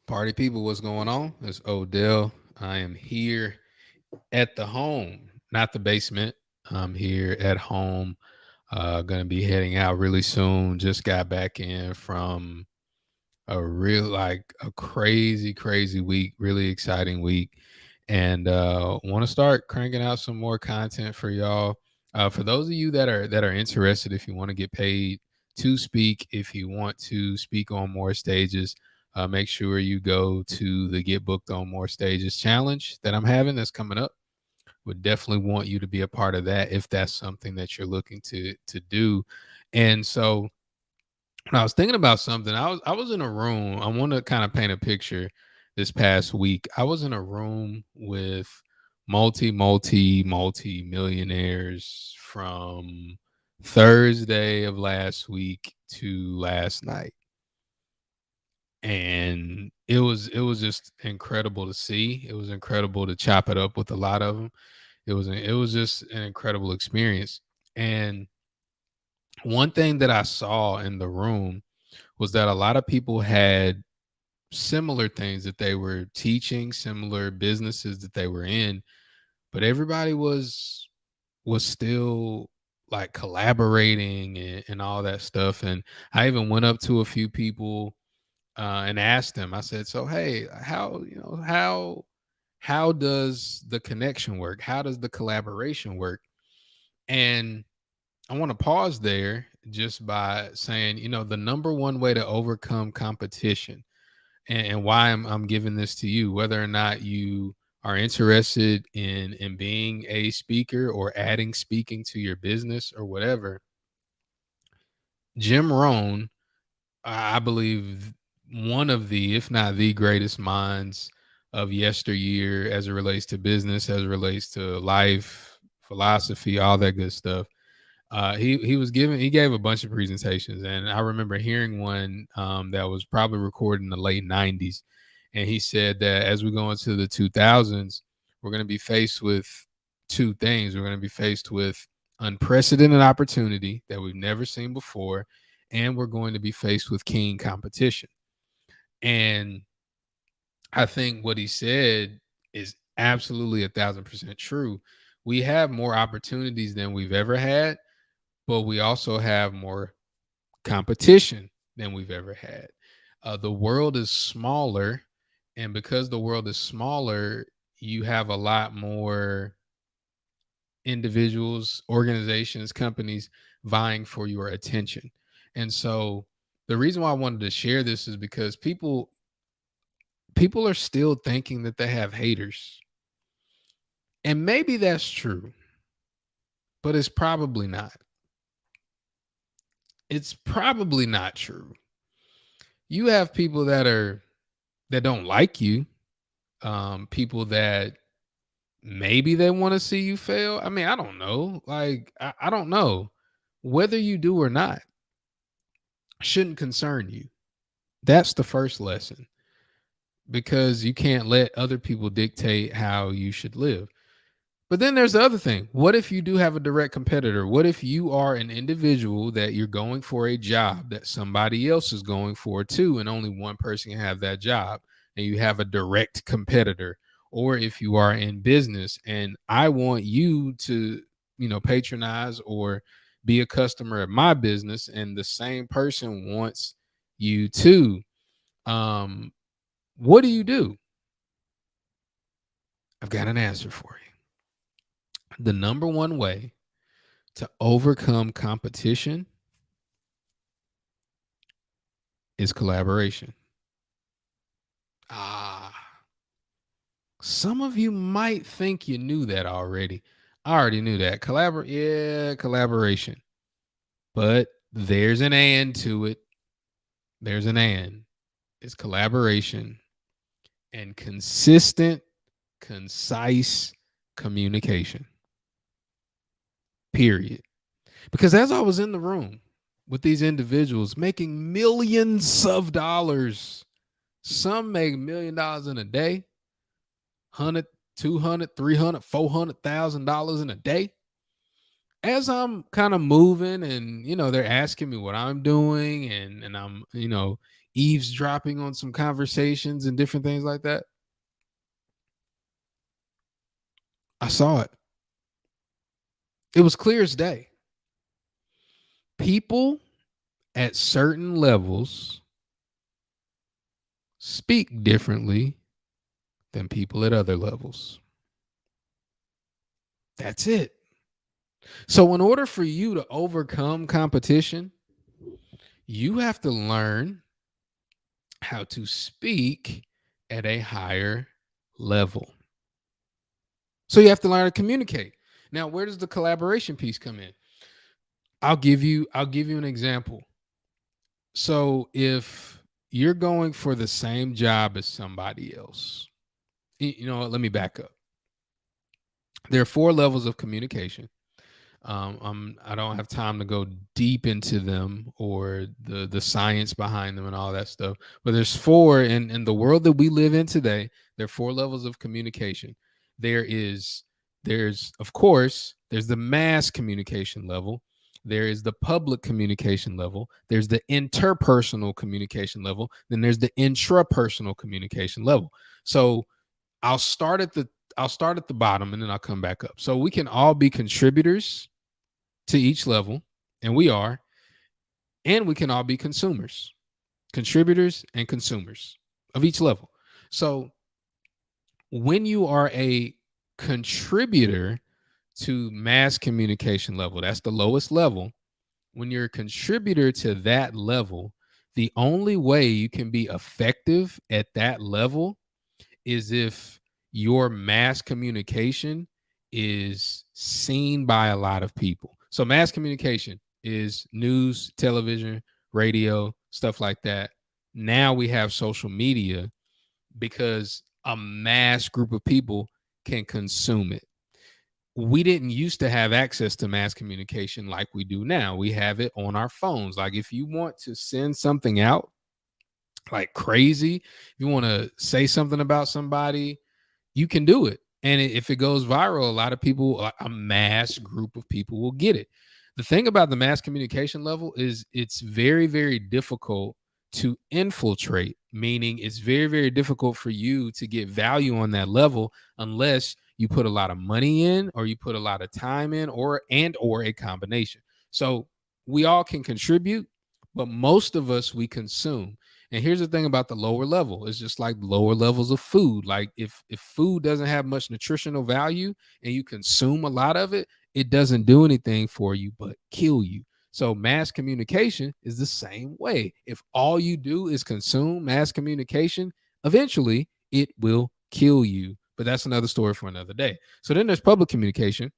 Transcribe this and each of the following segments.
Party people, what's going on? It's Odell. I am here at the home, not the basement. I'm here at home. Gonna be heading out really soon. Just got back in from a crazy, crazy week, really exciting week. And want to start cranking out some more content for y'all. For those of you that are interested, if you want to get paid to speak, if you want to speak on more stages, make sure you go to the Get Booked on More Stages challenge that I'm having that's coming up. Would definitely want you to be a part of that if that's something that you're looking to do. And so when I was thinking about something, I was in a room. I want to kind of paint a picture. This past week, I was in a room with multi millionaires from Thursday of last week to last night, and it was just incredible to see. It was incredible to chop it up with a lot of them. It was just an incredible experience. And one thing that I saw in the room was that a lot of people had similar things that they were teaching, similar businesses that they were in, but everybody was still like collaborating and all that stuff. And I even went up to a few people and asked them. I said, "So hey, how does the connection work? How does the collaboration work?" And I want to pause there just by saying, the number one way to overcome competition and why I'm giving this to you, whether or not you are interested in being a speaker or adding speaking to your business or whatever. Jim Rohn, I believe one of the, if not the greatest minds of yesteryear as it relates to business, as it relates to life, philosophy, all that good stuff. He gave a bunch of presentations, and I remember hearing one that was probably recorded in the late '90s, and he said that as we go into the 2000s, we're going to be faced with two things. We're going to be faced with unprecedented opportunity that we've never seen before, and we're going to be faced with keen competition. And I think what he said is absolutely 1,000% true. We have more opportunities than we've ever had, but we also have more competition than we've ever had. The world is smaller, and because the world is smaller, you have a lot more individuals, organizations, companies vying for your attention. And so the reason why I wanted to share this is because people are still thinking that they have haters. And maybe that's true, but it's probably not. It's probably not true. You have people that don't like you, people that maybe they want to see you fail. I mean, I don't know. Like, I don't know. Whether you do or not shouldn't concern you. That's the first lesson because you can't let other people dictate how you should live. But then there's the other thing. What if you do have a direct competitor? What if you are an individual that you're going for a job that somebody else is going for too, and only one person can have that job, and you have a direct competitor? Or if you are in business and I want you to, patronize or be a customer of my business, and the same person wants you to, um, what do you do? I've got an answer for you. The number one way to overcome competition is collaboration. Ah, some of you might think you knew that already. I already knew that. Collaboration. But there's an and to it. There's an and. It's collaboration and consistent, concise communication. Period. Because as I was in the room with these individuals making millions of dollars, some make $1 million in a day, 100, 200, 300, $400,000 in a day. As I'm kind of moving and they're asking me what I'm doing and I'm, eavesdropping on some conversations and different things like that. I saw it. It was clear as day. People at certain levels speak differently than people at other levels. That's it. So, in order for you to overcome competition, you have to learn how to speak at a higher level. So, you have to learn to communicate. Now, where does the collaboration piece come in? I'll give you an example. So, if you're going for the same job as somebody else, you know what, let me back up. There are 4 levels of communication. I don't have time to go deep into them or the science behind them and all that stuff. But there's 4 in the world that we live in today. There are 4 levels of communication. There is there's of course there's the mass communication level. There is the public communication level. There's the interpersonal communication level. Then there's the intrapersonal communication level. So I'll start at the I'll start at the bottom and then I'll come back up. So we can all be contributors to each level, and we are, and we can all be consumers, contributors and consumers of each level. So when you are a contributor to mass communication level, that's the lowest level. When you're a contributor to that level, the only way you can be effective at that level is if your mass communication is seen by a lot of people. So mass communication is news, television, radio, stuff like that. Now we have social media because a mass group of people can consume it. We didn't used to have access to mass communication like we do now. We have it on our phones. Like if you want to send something out like crazy, if you want to say something about somebody, you can do it. And if it goes viral, a lot of people, a mass group of people will get it. The thing about the mass communication level is it's very, very difficult to infiltrate, meaning it's very, very difficult for you to get value on that level unless you put a lot of money in or you put a lot of time in or a combination. So we all can contribute, but most of us we consume. And here's the thing about the lower level. It's just like lower levels of food. Like if food doesn't have much nutritional value and you consume a lot of it, it doesn't do anything for you but kill you. So mass communication is the same way. If all you do is consume mass communication, eventually it will kill you. But that's another story for another day. So then there's public communication,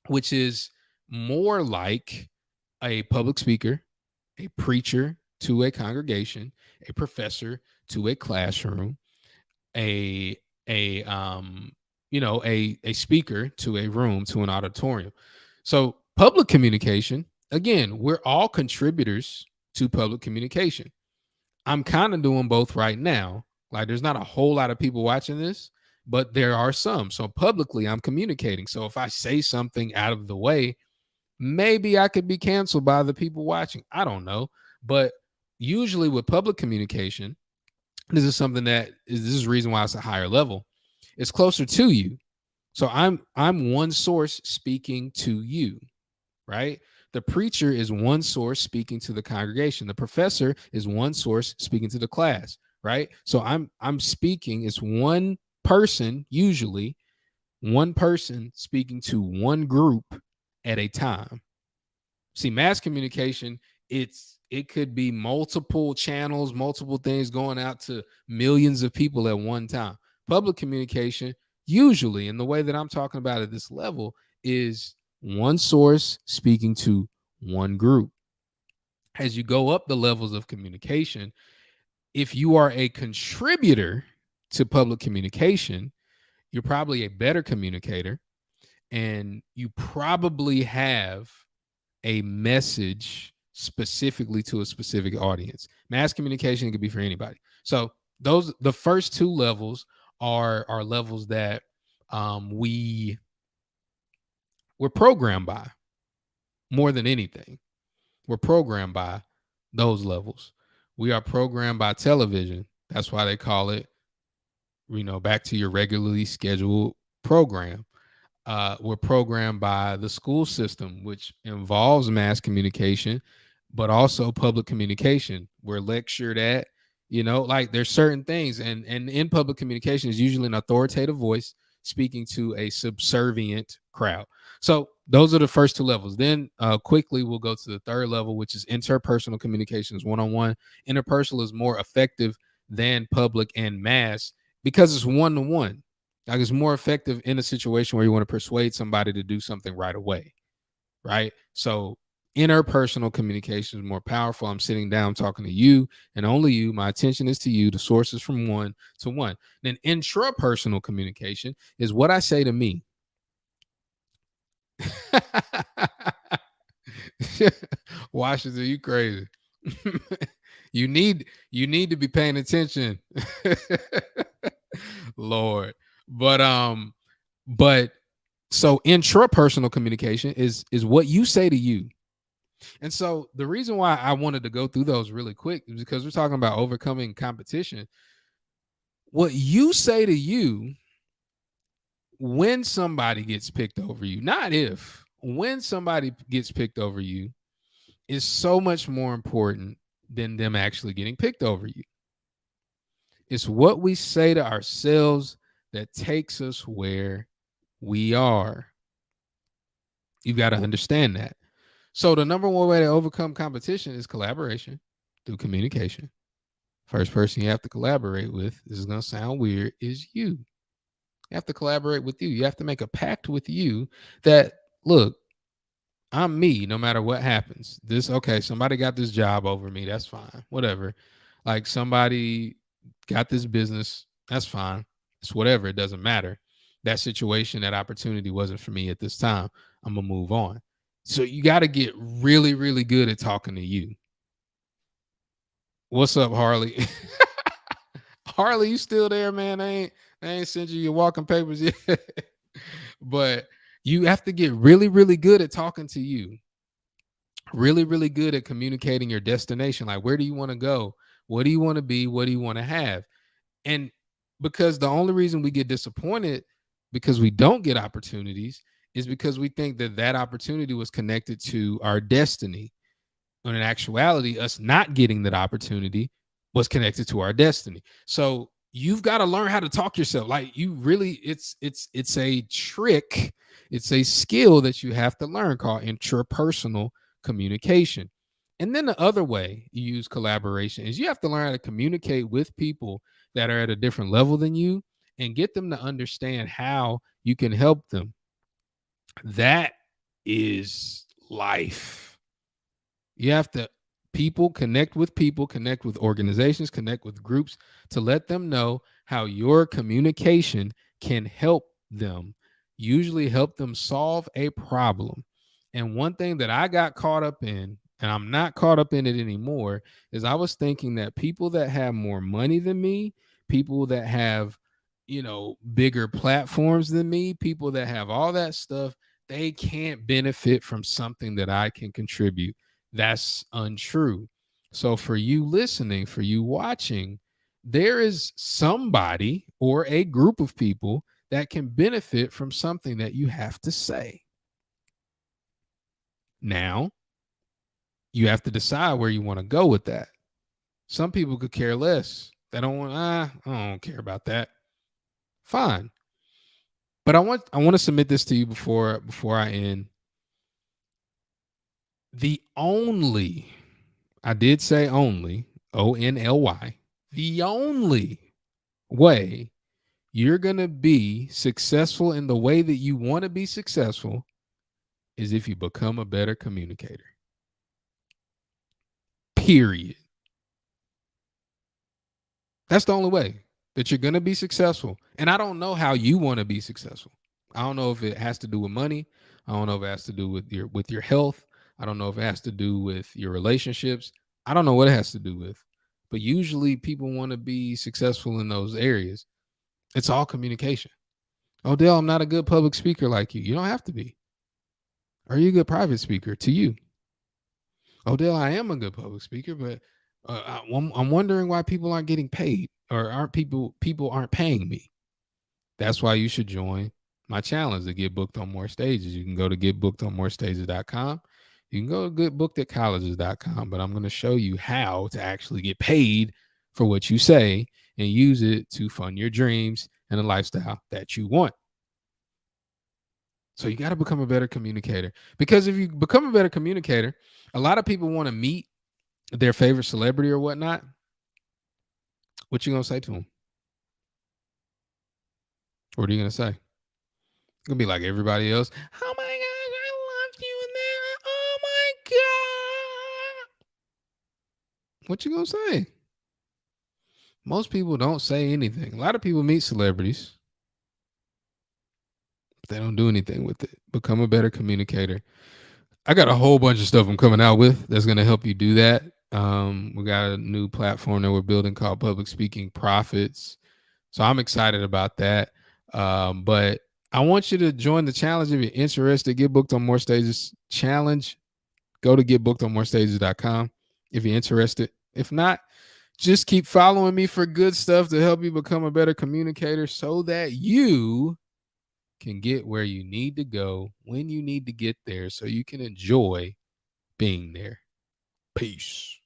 which is more like a public speaker, a preacher to a congregation, a professor to a classroom, a a a speaker to a room, to an auditorium. So public communication, again, we're all contributors to public communication. I'm kind of doing both right now. Like there's not a whole lot of people watching this, but there are some. So publicly I'm communicating. So if I say something out of the way, maybe I could be canceled by the people watching. I don't know. But usually with public communication, this is the reason why it's a higher level. It's closer to you. So I'm one source speaking to you, right? The preacher is one source speaking to the congregation. The professor is one source speaking to the class, right? So I'm speaking, it's one person, usually one person speaking to one group at a time. See, mass communication, it could be multiple channels, multiple things going out to millions of people at one time. Public communication, usually, in the way that I'm talking about at this level, is one source speaking to one group. As you go up the levels of communication, if you are a contributor to public communication, you're probably a better communicator and you probably have a message specifically to a specific audience. Mass communication can be for anybody. So the first 2 levels are levels that we're programmed by more than anything. We're programmed by those levels. We are programmed by television. That's why they call it, back to your regularly scheduled program. We're programmed by the school system, which involves mass communication, but also public communication. We're lectured at, like there's certain things, and in public communication is usually an authoritative voice speaking to a subservient crowd. So those are the first two levels. Then quickly we'll go to the third level, which is interpersonal communications, one-on-one. Interpersonal is more effective than public and mass because it's one-to-one. Like it's more effective in a situation where you want to persuade somebody to do something right away, right? So interpersonal communication is more powerful. I'm sitting down talking to you and only you. My attention is to you. The source is from one to one. Then intrapersonal communication is what I say to me. Washington, you crazy. You need to be paying attention. Lord. But so intrapersonal communication is what you say to you. And so the reason why I wanted to go through those really quick is because we're talking about overcoming competition. What you say to you when somebody gets picked over you, not if, when somebody gets picked over you, is so much more important than them actually getting picked over you. It's what we say to ourselves that takes us where we are. You've got to understand that. So the number one way to overcome competition is collaboration through communication. First person you have to collaborate with, this is going to sound weird, is you. You have to collaborate with you. You have to make a pact with you that, look, I'm me no matter what happens. Somebody got this job over me. That's fine. Whatever. Like somebody got this business. That's fine. It's whatever. It doesn't matter. That situation, that opportunity wasn't for me at this time. I'm going to move on. So you got to get really, really good at talking to you. What's up, Harley? Harley, you still there, man? I ain't sent you your walking papers yet. But you have to get really, really good at talking to you. Really, really good at communicating your destination. Like, where do you want to go? What do you want to be? What do you want to have? And because the only reason we get disappointed because we don't get opportunities is because we think that opportunity was connected to our destiny. When in actuality, us not getting that opportunity was connected to our destiny. So you've got to learn how to talk yourself. Like you really, it's a trick. It's a skill that you have to learn called intrapersonal communication. And then the other way you use collaboration is you have to learn how to communicate with people that are at a different level than you and get them to understand how you can help them. That is life. You have to connect with organizations, connect with groups to let them know how your communication can help them, usually help them solve a problem. And one thing that I got caught up in, and I'm not caught up in it anymore, is I was thinking that people that have more money than me, people that have, bigger platforms than me, people that have all that stuff, they can't benefit from something that I can contribute. That's untrue. So for you listening, for you watching, there is somebody or a group of people that can benefit from something that you have to say. Now, you have to decide where you want to go with that. Some people could care less. They don't want, I don't care about that. Fine. But I want to submit this to you before I end. I did say only, ONLY, the only way you're going to be successful in the way that you want to be successful is if you become a better communicator. Period. That's the only way that you're going to be successful. And I don't know how you want to be successful. I don't know if it has to do with money. I don't know if it has to do with your health. I don't know if it has to do with your relationships. I don't know what it has to do with. But usually people want to be successful in those areas. It's all communication. Odell, I'm not a good public speaker like you. You don't have to be. Are you a good private speaker to you? Odell, I am a good public speaker, but I'm wondering why people aren't getting paid, or aren't people aren't paying me. That's why you should join my challenge to get booked on more stages. You can go to getbookedonmorestages.com. You can go to getbookedatcolleges.com, but I'm going to show you how to actually get paid for what you say and use it to fund your dreams and a lifestyle that you want. So you got to become a better communicator, because if you become a better communicator, a lot of people want to meet their favorite celebrity or whatnot. What you going to say to them? What are you going to say? Gonna be like everybody else. Oh my gosh, I loved you in there. Oh my god. What you gonna say? Most people don't say anything. A lot of people meet celebrities, but they don't do anything with it. Become a better communicator. I got a whole bunch of stuff I'm coming out with that's gonna help you do that. We got a new platform that we're building called Public Speaking Profits. So I'm excited about that. But I want you to join the challenge if you're interested. Get booked on more stages challenge. Go to getbookedonmorestages.com if you're interested. If not, just keep following me for good stuff to help you become a better communicator so that you can get where you need to go when you need to get there so you can enjoy being there. Peace.